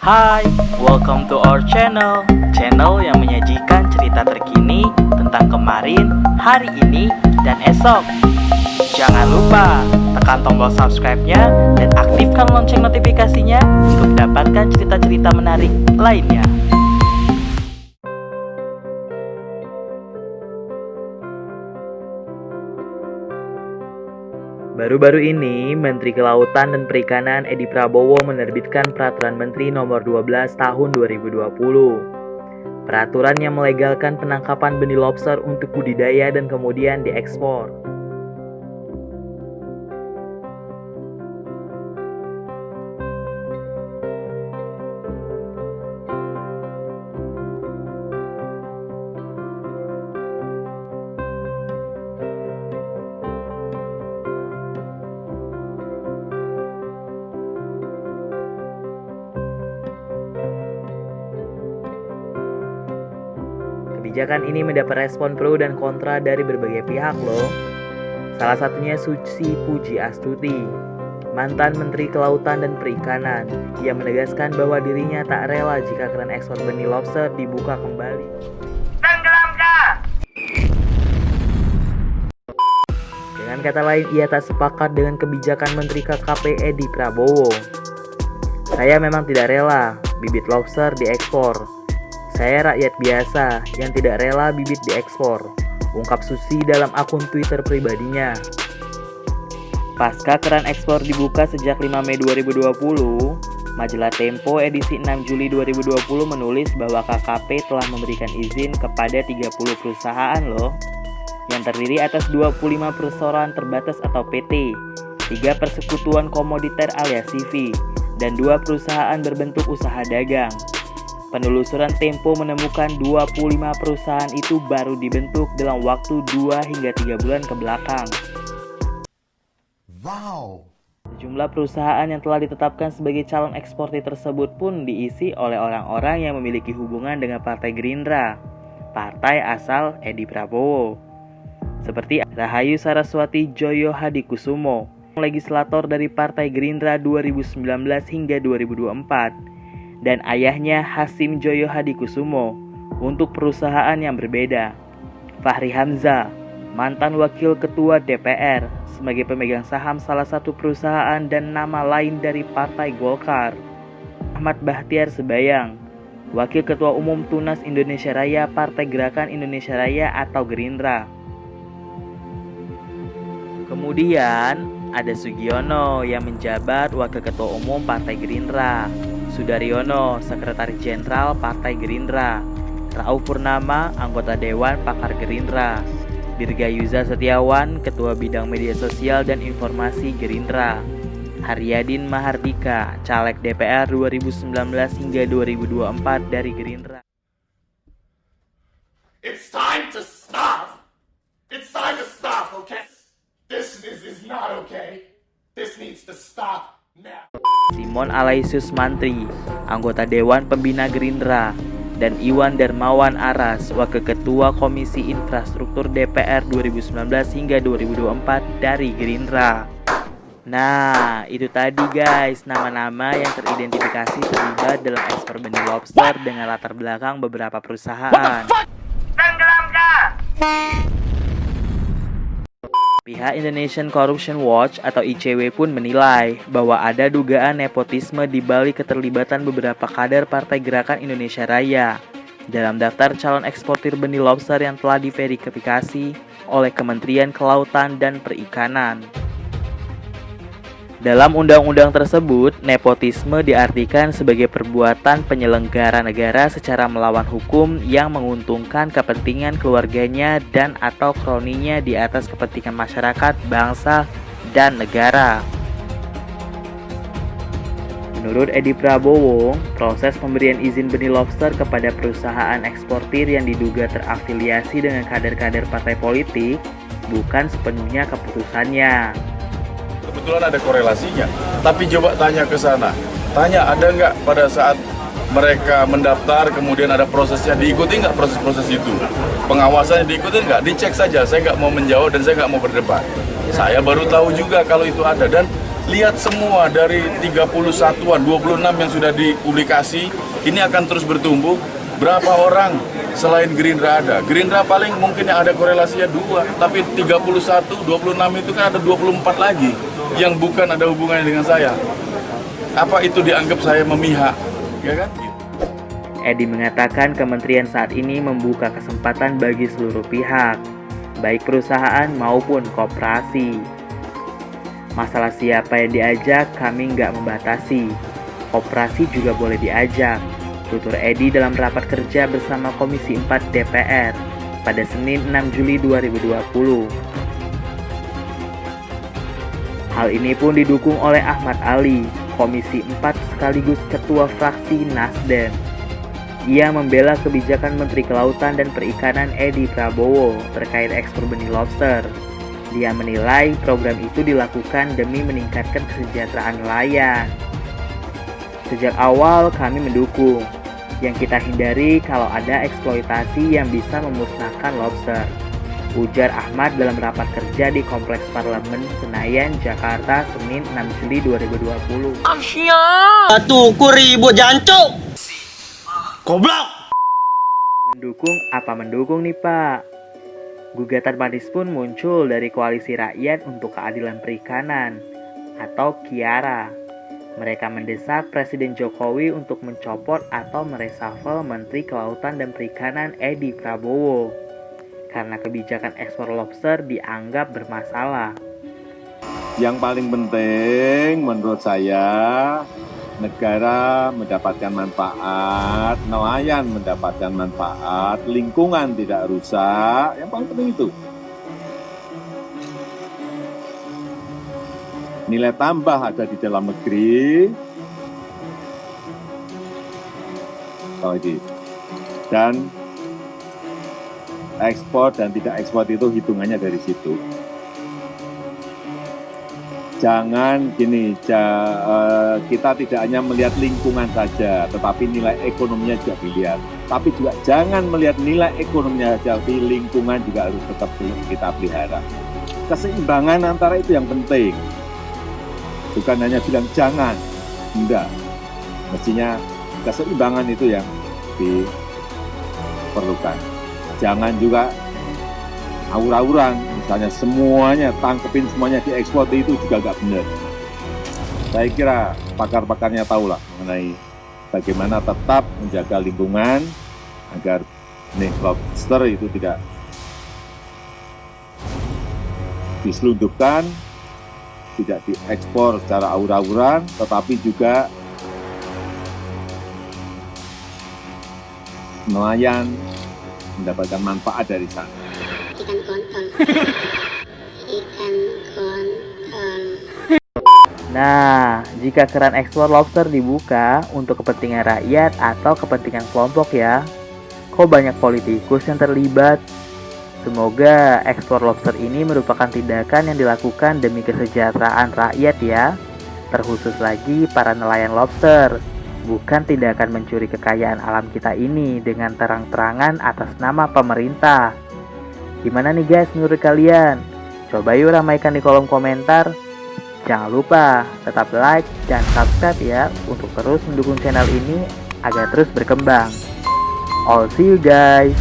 Hai, welcome to our channel yang menyajikan cerita terkini tentang kemarin, hari ini, dan esok. Jangan lupa tekan tombol subscribe-nya dan aktifkan lonceng notifikasinya untuk mendapatkan cerita-cerita menarik lainnya. Baru-baru ini, Menteri Kelautan dan Perikanan Edi Prabowo menerbitkan Peraturan Menteri Nomor 12 Tahun 2020. Peraturan yang melegalkan penangkapan benih lobster untuk budidaya dan kemudian diekspor. Kebijakan ini mendapat respon pro dan kontra dari berbagai pihak loh. Salah satunya Suci Puji Astuti, mantan Menteri Kelautan dan Perikanan, yang menegaskan bahwa dirinya tak rela jika keran ekspor benih lobster dibuka kembali. Tenggelamkan! Dengan kata lain, ia tak sepakat dengan kebijakan Menteri KKP Edi Prabowo. Saya memang tidak rela bibit lobster diekspor. Saya rakyat biasa yang tidak rela bibit diekspor, ungkap Susi dalam akun Twitter pribadinya. Pasca keran ekspor dibuka sejak 5 Mei 2020, majalah Tempo edisi 6 Juli 2020 menulis bahwa KKP telah memberikan izin kepada 30 perusahaan loh, yang terdiri atas 25 perseroan terbatas atau PT, 3 persekutuan komoditer alias CV, dan 2 perusahaan berbentuk usaha dagang. Penelusuran Tempo menemukan 25 perusahaan itu baru dibentuk dalam waktu 2 hingga 3 bulan ke belakang. Wow. Sejumlah perusahaan yang telah ditetapkan sebagai calon eksportir tersebut pun diisi oleh orang-orang yang memiliki hubungan dengan Partai Gerindra, partai asal Edi Prabowo. Seperti Rahayu Saraswati Joyo Hadikusumo, legislator dari Partai Gerindra 2019 hingga 2024. Dan ayahnya Hasim Joyo Hadikusumo untuk perusahaan yang berbeda. Fahri Hamzah, mantan wakil ketua DPR sebagai pemegang saham salah satu perusahaan dan nama lain dari Partai Golkar. Ahmad Bahtiar Sebayang, wakil ketua umum Tunas Indonesia Raya Partai Gerakan Indonesia Raya atau Gerindra. Kemudian ada Sugiono yang menjabat wakil ketua umum Partai Gerindra, Sudaryono, Sekretaris Jenderal Partai Gerindra, Rauf Purnama, anggota Dewan Pakar Gerindra, Dirgayuza Setiawan, Ketua Bidang Media Sosial dan Informasi Gerindra, Haryadin Mahardika, Caleg DPR 2019 hingga 2024 dari Gerindra. It's time to stop. It's time to stop, okay? This is not okay. This needs to stop now. Simon Alaisius Mantri, anggota Dewan Pembina Gerindra, dan Iwan Darmawan Aras, Wakil Ketua Komisi Infrastruktur DPR 2019 hingga 2024 dari Gerindra. Nah, itu tadi guys, nama-nama yang teridentifikasi terlibat dalam ekspor benih lobster dengan latar belakang beberapa perusahaan. Tenggelamkan! Pihak Indonesian Corruption Watch atau ICW pun menilai bahwa ada dugaan nepotisme di balik keterlibatan beberapa kader Partai Gerakan Indonesia Raya dalam daftar calon eksportir benih lobster yang telah diverifikasi oleh Kementerian Kelautan dan Perikanan. Dalam undang-undang tersebut, nepotisme diartikan sebagai perbuatan penyelenggara negara secara melawan hukum yang menguntungkan kepentingan keluarganya dan atau kroninya di atas kepentingan masyarakat, bangsa, dan negara. Menurut Edi Prabowo, proses pemberian izin benih lobster kepada perusahaan eksportir yang diduga terafiliasi dengan kader-kader partai politik bukan sepenuhnya keputusannya. Kebetulan ada korelasinya, tapi coba tanya ke sana. Tanya ada nggak pada saat mereka mendaftar, kemudian ada prosesnya, diikuti nggak proses-proses itu? Pengawasannya diikuti nggak? Dicek saja, saya nggak mau menjawab dan saya nggak mau berdebat. Saya baru tahu juga kalau itu ada, dan lihat semua dari 31-an, 26 yang sudah dipublikasi, ini akan terus bertumbuh. Berapa orang selain Gerindra ada? Gerindra paling mungkin yang ada korelasinya 2, tapi 31, 26 itu kan ada 24 lagi yang bukan ada hubungannya dengan saya. Apa itu dianggap saya memihak? Ya kan? Edi mengatakan kementerian saat ini membuka kesempatan bagi seluruh pihak, baik perusahaan maupun koperasi. Masalah siapa yang diajak kami nggak membatasi, koperasi juga boleh diajak, tutur Edi dalam rapat kerja bersama Komisi 4 DPR pada Senin 6 Juli 2020. Hal ini pun didukung oleh Ahmad Ali, Komisi 4 sekaligus Ketua Fraksi Nasdem. Ia membela kebijakan Menteri Kelautan dan Perikanan Edi Prabowo terkait ekspor benih lobster. Dia menilai program itu dilakukan demi meningkatkan kesejahteraan nelayan. Sejak awal kami mendukung. Yang kita hindari kalau ada eksploitasi yang bisa memusnahkan lobster, ujar Ahmad dalam rapat kerja di Kompleks Parlemen Senayan, Jakarta, Senin 6 Juli 2020. Tuh, ku ribut jancuk. Goblok. Mendukung nih Pak? Gugatan manis pun muncul dari Koalisi Rakyat untuk Keadilan Perikanan atau KIARA. Mereka mendesak Presiden Jokowi untuk mencopot atau meresafel Menteri Kelautan dan Perikanan Edi Prabowo karena kebijakan ekspor lobster dianggap bermasalah. Yang paling penting menurut saya, negara mendapatkan manfaat, nelayan mendapatkan manfaat, lingkungan tidak rusak, yang paling penting itu. Nilai tambah ada di dalam negeri, dan ekspor dan tidak ekspor itu hitungannya dari situ. Jangan gini, kita tidak hanya melihat lingkungan saja, tetapi nilai ekonominya juga dilihat. Tapi juga jangan melihat nilai ekonominya saja, tapi lingkungan juga harus tetap kita pelihara. Keseimbangan antara itu yang penting. Bukan hanya bilang jangan, enggak. Mestinya keseimbangan itu yang diperlukan. Jangan juga aur-auran, misalnya semuanya, tangkepin semuanya diekspor, itu juga nggak benar. Saya kira pakar-pakarnya tahulah mengenai bagaimana tetap menjaga lingkungan agar benih lobster itu tidak diselundupkan, tidak diekspor secara aur-auran, tetapi juga nelayan mendapatkan manfaat dari sana. Ikan kontol. Ikan kontol. Nah, jika keran ekspor lobster dibuka untuk kepentingan rakyat atau kepentingan kelompok ya, kok banyak politikus yang terlibat? Semoga ekspor lobster ini merupakan tindakan yang dilakukan demi kesejahteraan rakyat ya, terkhusus lagi para nelayan lobster, bukan tindakan mencuri kekayaan alam kita ini dengan terang-terangan atas nama pemerintah. Gimana nih guys menurut kalian? Coba yuk ramaikan di kolom komentar. Jangan lupa tetap like dan subscribe ya untuk terus mendukung channel ini agar terus berkembang. All see you guys.